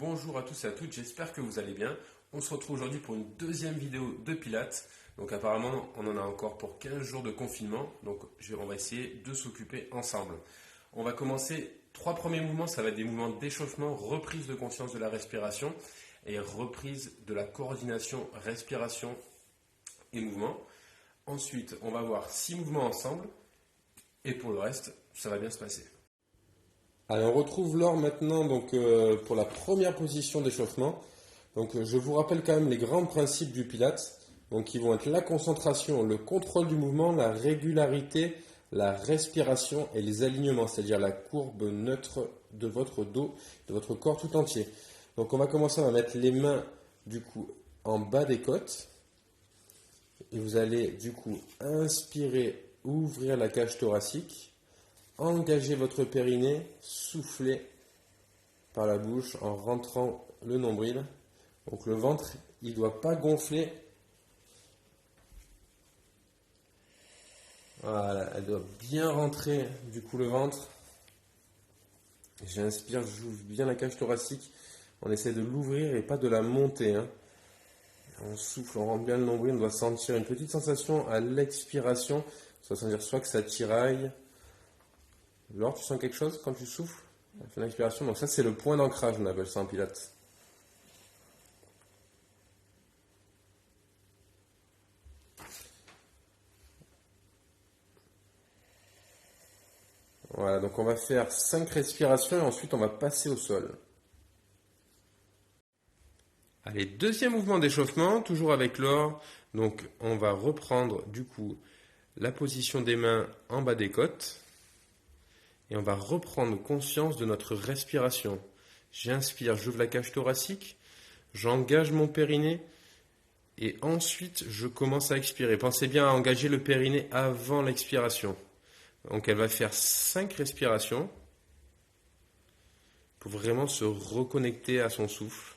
Bonjour à tous et à toutes, j'espère que vous allez bien. On se retrouve aujourd'hui pour une deuxième vidéo de Pilates. Donc apparemment on en a encore pour 15 jours de confinement, donc on va essayer de s'occuper ensemble. On va commencer, 3 premiers mouvements, ça va être des mouvements d'échauffement, reprise de conscience de la respiration et reprise de la coordination, respiration et mouvement. Ensuite on va voir 6 mouvements ensemble et pour le reste ça va bien se passer. Allez, on retrouve Laure maintenant pour la première position d'échauffement. Je vous rappelle quand même les grands principes du Pilates, qui vont être la concentration, le contrôle du mouvement, la régularité, la respiration et les alignements, c'est-à-dire la courbe neutre de votre dos, de votre corps tout entier. Donc on va commencer, on va mettre les mains du coup en bas des côtes et vous allez du coup inspirer, ouvrir la cage thoracique. Engagez votre périnée, soufflez par la bouche en rentrant le nombril. Donc le ventre, il ne doit pas gonfler. Voilà, elle doit bien rentrer du coup le ventre. J'inspire, j'ouvre bien la cage thoracique. On essaie de l'ouvrir et pas de la monter. On souffle, on rentre bien le nombril. On doit sentir une petite sensation à l'expiration. Ça veut dire soit que ça tiraille. Laure, tu sens quelque chose quand tu souffles? Tu fais l'inspiration. Donc ça, c'est le point d'ancrage, on appelle ça en Pilates. Voilà, donc on va faire 5 respirations et ensuite on va passer au sol. Allez, deuxième mouvement d'échauffement, toujours avec Laure. Donc on va reprendre du coup la position des mains en bas des côtes. Et on va reprendre conscience de notre respiration. J'inspire, j'ouvre la cage thoracique, j'engage mon périnée et ensuite je commence à expirer. Pensez bien à engager le périnée avant l'expiration. Donc elle va faire 5 respirations pour vraiment se reconnecter à son souffle.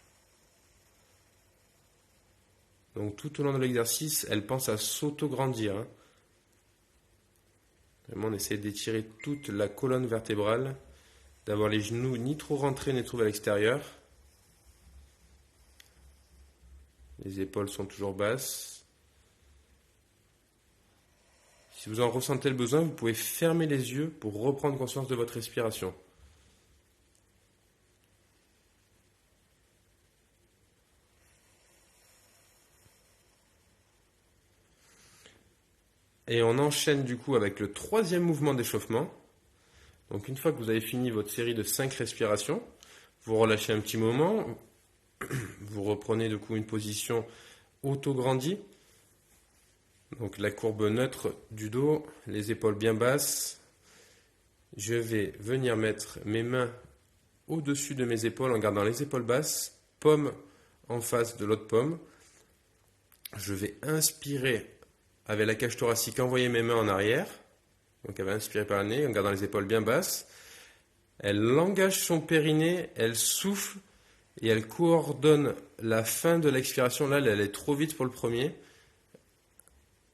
Donc tout au long de l'exercice, elle pense à s'auto-grandir. Vraiment, on essaie d'étirer toute la colonne vertébrale, d'avoir les genoux ni trop rentrés ni trop à l'extérieur. Les épaules sont toujours basses. Si vous en ressentez le besoin, vous pouvez fermer les yeux pour reprendre conscience de votre respiration. Et on enchaîne du coup avec le troisième mouvement d'échauffement. Donc une fois que vous avez fini votre série de 5 respirations, vous relâchez un petit moment, vous reprenez du coup une position auto-grandie. Donc la courbe neutre du dos, les épaules bien basses. Je vais venir mettre mes mains au-dessus de mes épaules en gardant les épaules basses, paume en face de l'autre paume. Je vais inspirer avec la cage thoracique, envoyer mes mains en arrière. Donc elle va inspirer par le nez en gardant les épaules bien basses. Elle engage son périnée, elle souffle et elle coordonne la fin de l'expiration. Là, elle est trop vite pour le premier.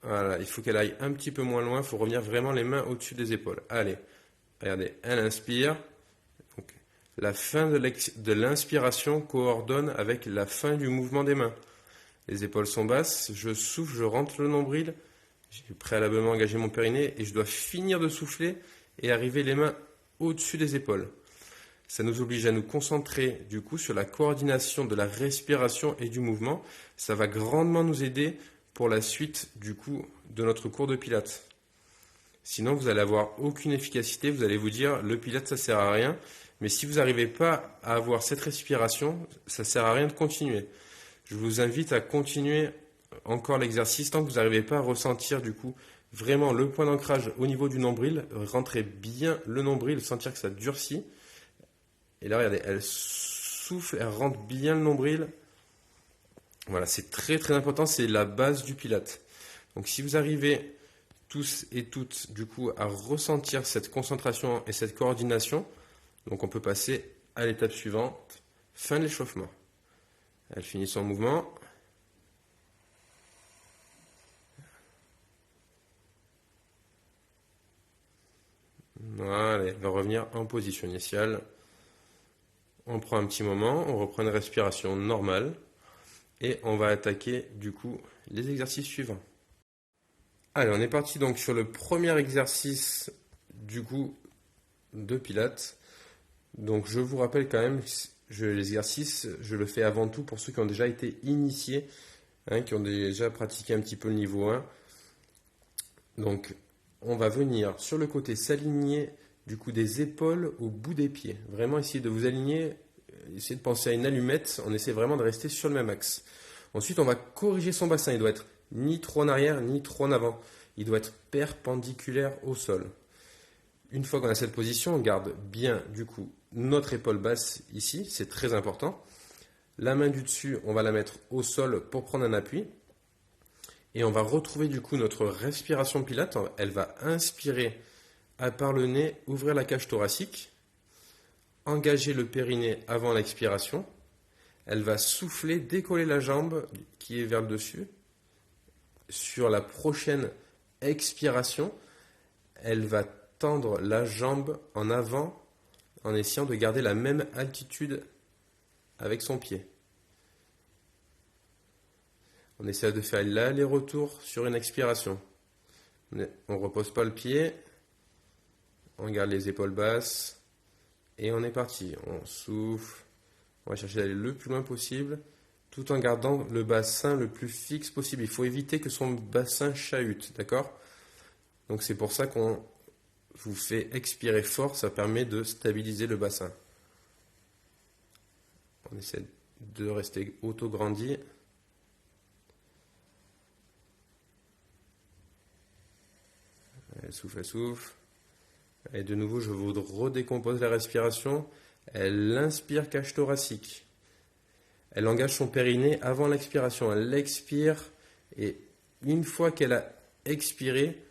Voilà, il faut qu'elle aille un petit peu moins loin. Il faut revenir vraiment les mains au-dessus des épaules. Allez, regardez, elle inspire. Donc, la fin de l'inspiration coordonne avec la fin du mouvement des mains. Les épaules sont basses, je souffle, je rentre le nombril, j'ai préalablement engagé mon périnée et je dois finir de souffler et arriver les mains au-dessus des épaules. Ça nous oblige à nous concentrer du coup sur la coordination de la respiration et du mouvement. Ça va grandement nous aider pour la suite du coup de notre cours de Pilates. Sinon vous allez avoir aucune efficacité, vous allez vous dire le Pilates ça sert à rien, mais si vous n'arrivez pas à avoir cette respiration, ça sert à rien de continuer. Je vous invite à continuer encore l'exercice tant que vous n'arrivez pas à ressentir du coup vraiment le point d'ancrage au niveau du nombril. Rentrez bien le nombril, sentir que ça durcit. Et là, regardez, elle souffle, elle rentre bien le nombril. Voilà, c'est très très important, c'est la base du Pilates. Donc si vous arrivez tous et toutes du coup à ressentir cette concentration et cette coordination, donc on peut passer à l'étape suivante, fin de l'échauffement. Elle finit son mouvement. Voilà, elle va revenir en position initiale. On prend un petit moment, on reprend une respiration normale et on va attaquer du coup les exercices suivants. Allez, on est parti donc sur le premier exercice du coup de Pilates. Donc je vous rappelle quand même, l'exercice, je le fais avant tout pour ceux qui ont déjà été initiés, qui ont déjà pratiqué un petit peu le niveau 1. Donc on va venir sur le côté s'aligner du coup des épaules au bout des pieds. Vraiment essayer de vous aligner, essayer de penser à une allumette, on essaie vraiment de rester sur le même axe. Ensuite on va corriger son bassin, il doit être ni trop en arrière ni trop en avant. Il doit être perpendiculaire au sol. Une fois qu'on a cette position, on garde bien du coup notre épaule basse ici, c'est très important. La main du dessus, on va la mettre au sol pour prendre un appui. Et on va retrouver du coup notre respiration Pilates. Elle va inspirer à part le nez, ouvrir la cage thoracique, engager le périnée avant l'expiration. Elle va souffler, décoller la jambe qui est vers le dessus. Sur la prochaine expiration, elle va tendre la jambe en avant en essayant de garder la même altitude avec son pied. On essaie de faire l'aller-retour sur une expiration. On ne repose pas le pied, on garde les épaules basses et on est parti. On souffle, on va chercher d'aller le plus loin possible tout en gardant le bassin le plus fixe possible. Il faut éviter que son bassin chahute, d'accord? Donc c'est pour ça qu'on vous fait expirer fort, ça permet de stabiliser le bassin. On essaie de rester auto-grandi. Elle souffle, elle souffle. Et de nouveau, je vous redécompose la respiration. Elle inspire, cage thoracique. Elle engage son périnée avant l'expiration. Elle expire et une fois qu'elle a expiré,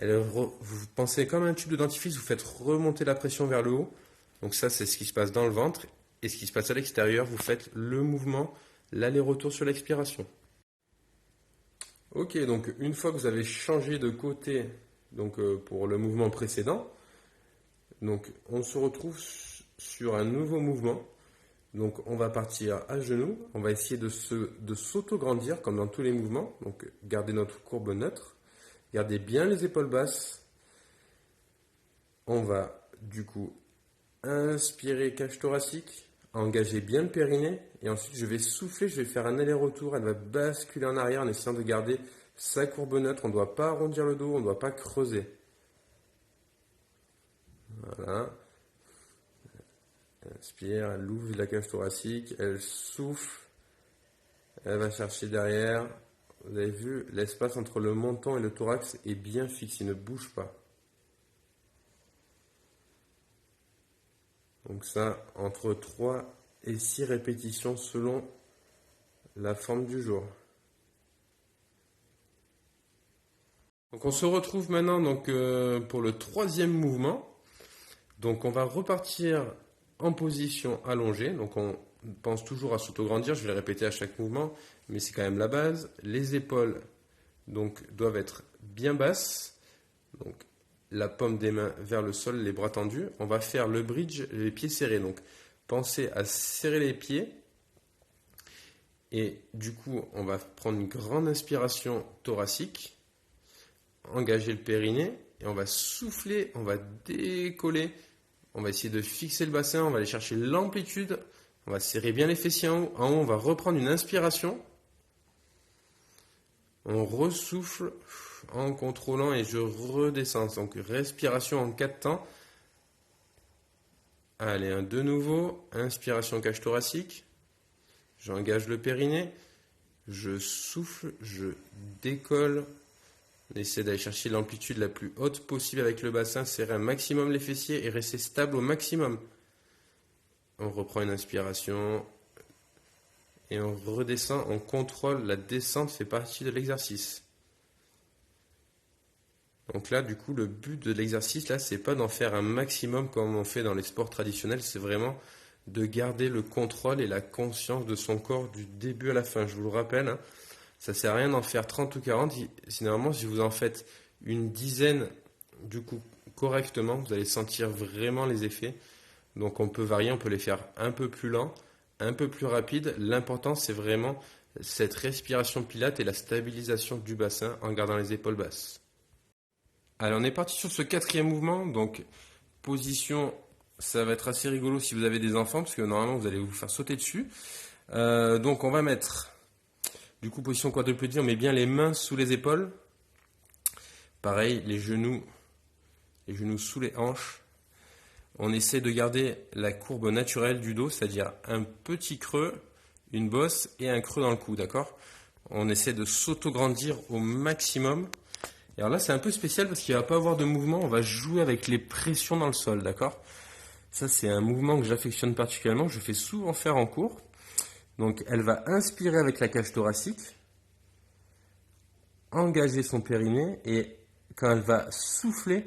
vous pensez comme un tube de dentifrice, vous faites remonter la pression vers le haut. Donc ça, c'est ce qui se passe dans le ventre. Et ce qui se passe à l'extérieur, vous faites le mouvement, l'aller-retour sur l'expiration. Ok, donc une fois que vous avez changé de côté pour le mouvement précédent, donc on se retrouve sur un nouveau mouvement. Donc on va partir à genoux, on va essayer de s'auto-grandir comme dans tous les mouvements. Donc garder notre courbe neutre, gardez bien les épaules basses. On va du coup inspirer cage thoracique, engager bien le périnée et ensuite je vais souffler, je vais faire un aller-retour, elle va basculer en arrière en essayant de garder sa courbe neutre. On ne doit pas arrondir le dos, on ne doit pas creuser. Voilà. Elle inspire, elle ouvre la cage thoracique, elle souffle, elle va chercher derrière. Vous avez vu, l'espace entre le menton et le thorax est bien fixe, il ne bouge pas. Donc ça, entre 3 et 6 répétitions selon la forme du jour. Donc on se retrouve maintenant pour le troisième mouvement. Donc on va repartir en position allongée. Donc on pense toujours à s'auto-grandir, je vais le répéter à chaque mouvement, mais c'est quand même la base. Les épaules doivent être bien basses. Donc la paume des mains vers le sol, les bras tendus. On va faire le bridge, les pieds serrés. Donc pensez à serrer les pieds. Et du coup, on va prendre une grande inspiration thoracique, engager le périnée, et on va souffler, on va décoller. On va essayer de fixer le bassin, on va aller chercher l'amplitude, on va serrer bien les fessiers en haut. En haut, on va reprendre une inspiration. On ressouffle en contrôlant et je redescends. Donc respiration en 4 temps. Allez, de nouveau, inspiration cage thoracique. J'engage le périnée. Je souffle, je décolle. On essaie d'aller chercher l'amplitude la plus haute possible avec le bassin, serrer un maximum les fessiers et rester stable au maximum. On reprend une inspiration et on redescend, on contrôle, la descente fait partie de l'exercice. Donc là, du coup, le but de l'exercice, là, c'est pas d'en faire un maximum comme on fait dans les sports traditionnels, c'est vraiment de garder le contrôle et la conscience de son corps du début à la fin. Je vous le rappelle, hein, ça sert à rien d'en faire 30 ou 40. Généralement, si vous en faites une dizaine, du coup, correctement, vous allez sentir vraiment les effets. Donc on peut varier, on peut les faire un peu plus lent, un peu plus rapide. L'important, c'est vraiment cette respiration pilates et la stabilisation du bassin en gardant les épaules basses. Allez, on est parti sur ce quatrième mouvement. Donc, position, ça va être assez rigolo si vous avez des enfants, parce que normalement, vous allez vous faire sauter dessus. Donc, on va mettre, du coup, position quadrupédie, on met bien les mains sous les épaules. Pareil, les genoux sous les hanches. On essaie de garder la courbe naturelle du dos, c'est-à-dire un petit creux, une bosse et un creux dans le cou, d'accord? On essaie de s'auto-grandir au maximum. Et alors là, c'est un peu spécial parce qu'il ne va pas avoir de mouvement, on va jouer avec les pressions dans le sol, d'accord? Ça, c'est un mouvement que j'affectionne particulièrement, je fais souvent faire en cours. Donc, elle va inspirer avec la cage thoracique, engager son périnée, et quand elle va souffler,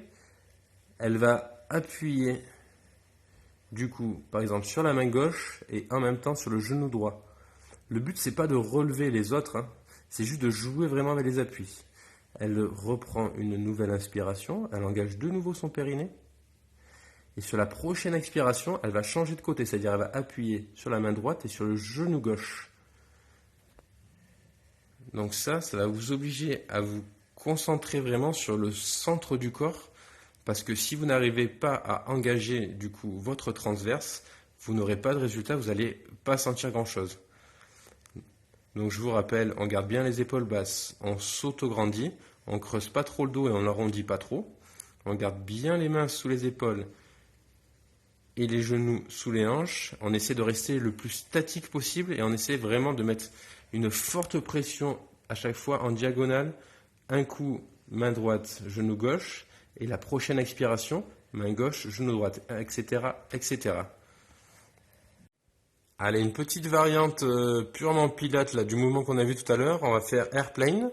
elle va appuyer, du coup, par exemple, sur la main gauche et en même temps sur le genou droit. Le but, c'est pas de relever les autres, hein, c'est juste de jouer vraiment avec les appuis. Elle reprend une nouvelle inspiration, elle engage de nouveau son périnée. Et sur la prochaine expiration, elle va changer de côté, c'est-à-dire elle va appuyer sur la main droite et sur le genou gauche. Donc ça va vous obliger à vous concentrer vraiment sur le centre du corps, parce que si vous n'arrivez pas à engager du coup votre transverse, vous n'aurez pas de résultat, vous n'allez pas sentir grand-chose. Donc je vous rappelle, on garde bien les épaules basses, on s'auto-grandit, on creuse pas trop le dos et on l'arrondit pas trop. On garde bien les mains sous les épaules et les genoux sous les hanches. On essaie de rester le plus statique possible et on essaie vraiment de mettre une forte pression à chaque fois en diagonale. Un coup, main droite, genou gauche, et la prochaine expiration, main gauche, genou droite, etc., etc. Allez, une petite variante purement pilates là, du mouvement qu'on a vu tout à l'heure. On va faire airplane.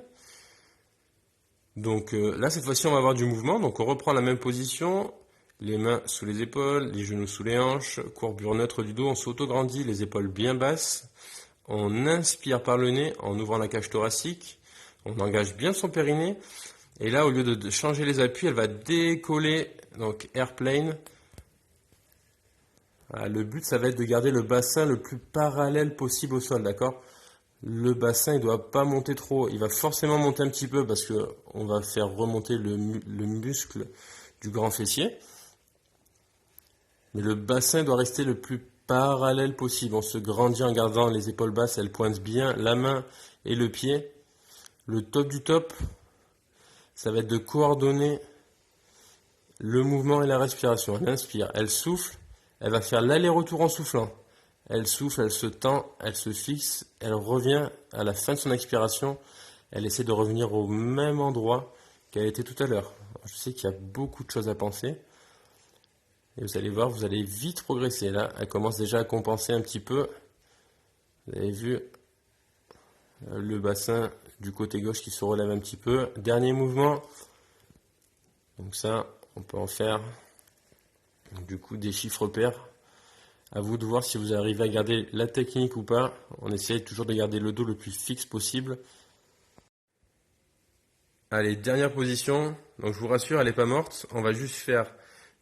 Donc là, cette fois-ci, on va avoir du mouvement. Donc on reprend la même position, les mains sous les épaules, les genoux sous les hanches, courbure neutre du dos, on s'auto-grandit, les épaules bien basses. On inspire par le nez en ouvrant la cage thoracique. On engage bien son périnée. Et là, au lieu de changer les appuis, elle va décoller. Donc airplane. Voilà, le but, ça va être de garder le bassin le plus parallèle possible au sol, d'accord? Le bassin, il ne doit pas monter trop. Il va forcément monter un petit peu parce qu'on va faire remonter le muscle du grand fessier. Mais le bassin doit rester le plus parallèle possible. On se grandit en gardant les épaules basses, elles pointent bien la main et le pied. Le top du top, ça va être de coordonner le mouvement et la respiration. Elle inspire, elle souffle, elle va faire l'aller-retour en soufflant. Elle souffle, elle se tend, elle se fixe, elle revient à la fin de son expiration. Elle essaie de revenir au même endroit qu'elle était tout à l'heure. Je sais qu'il y a beaucoup de choses à penser. Et vous allez voir, vous allez vite progresser. Là, elle commence déjà à compenser un petit peu. Vous avez vu le bassin du côté gauche qui se relève un petit peu. Dernier mouvement. Donc ça, on peut en faire du coup des chiffres pairs. À vous de voir si vous arrivez à garder la technique ou pas. On essaye toujours de garder le dos le plus fixe possible. Allez, dernière position. Donc je vous rassure, elle n'est pas morte. On va juste faire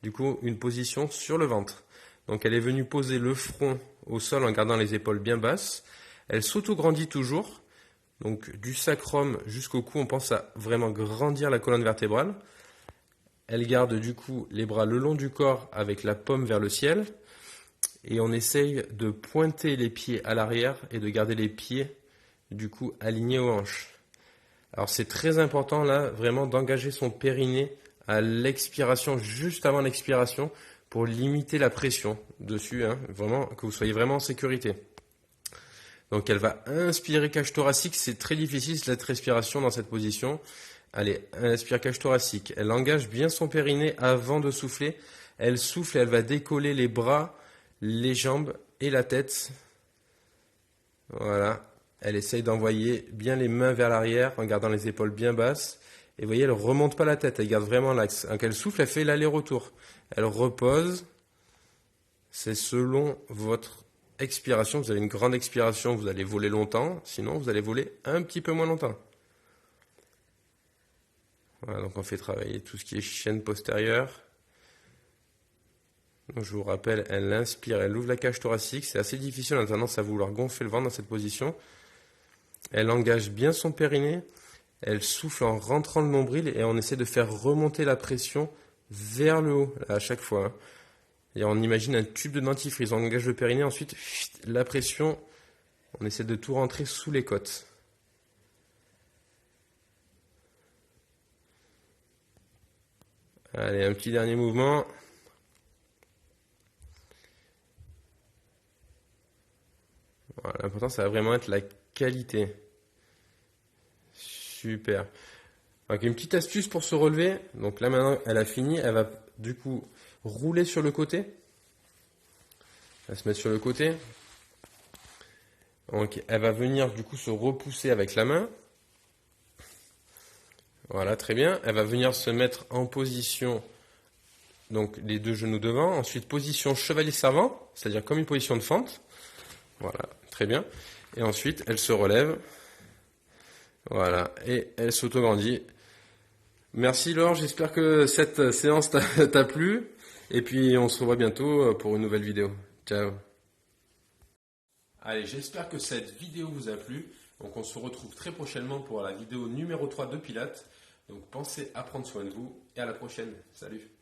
du coup une position sur le ventre. Donc elle est venue poser le front au sol en gardant les épaules bien basses. Elle s'auto-grandit toujours. Donc du sacrum jusqu'au cou, on pense à vraiment grandir la colonne vertébrale. Elle garde du coup les bras le long du corps avec la paume vers le ciel. Et on essaye de pointer les pieds à l'arrière et de garder les pieds du coup alignés aux hanches. Alors c'est très important là vraiment d'engager son périnée à l'expiration, juste avant l'expiration, pour limiter la pression dessus, hein, vraiment, que vous soyez vraiment en sécurité. Donc elle va inspirer cage thoracique, c'est très difficile cette respiration dans cette position. Allez, elle inspire cage thoracique, elle engage bien son périnée avant de souffler. Elle souffle et elle va décoller les bras, les jambes et la tête. Voilà. Elle essaye d'envoyer bien les mains vers l'arrière en gardant les épaules bien basses. Et vous voyez, elle ne remonte pas la tête, elle garde vraiment l'axe. Quand elle souffle, elle fait l'aller-retour. Elle repose. C'est selon votre expiration. Vous avez une grande expiration, vous allez voler longtemps. Sinon, vous allez voler un petit peu moins longtemps. Voilà, donc on fait travailler tout ce qui est chaîne postérieure. Donc, je vous rappelle, elle inspire, elle ouvre la cage thoracique. C'est assez difficile, on a tendance à vouloir gonfler le ventre dans cette position. Elle engage bien son périnée. Elle souffle en rentrant le nombril et on essaie de faire remonter la pression vers le haut à chaque fois, hein. Et on imagine un tube de dentifrice. On engage le périnée, ensuite la pression, on essaie de tout rentrer sous les côtes. Allez, un petit dernier mouvement. Voilà, l'important, ça va vraiment être la qualité. Super. Donc, une petite astuce pour se relever. Donc là, maintenant, elle a fini. Elle va du coup rouler sur le côté. Elle va se mettre sur le côté. Donc, elle va venir du coup se repousser avec la main. Voilà, très bien. Elle va venir se mettre en position, donc les deux genoux devant. Ensuite, position chevalier servant, c'est-à-dire comme une position de fente. Voilà, très bien. Et ensuite, elle se relève. Voilà, et elle s'autograndit. Merci Laure, j'espère que cette séance t'a plu. Et puis, on se revoit bientôt pour une nouvelle vidéo. Ciao. Allez, j'espère que cette vidéo vous a plu. Donc on se retrouve très prochainement pour la vidéo numéro 3 de Pilates. Donc pensez à prendre soin de vous et à la prochaine. Salut!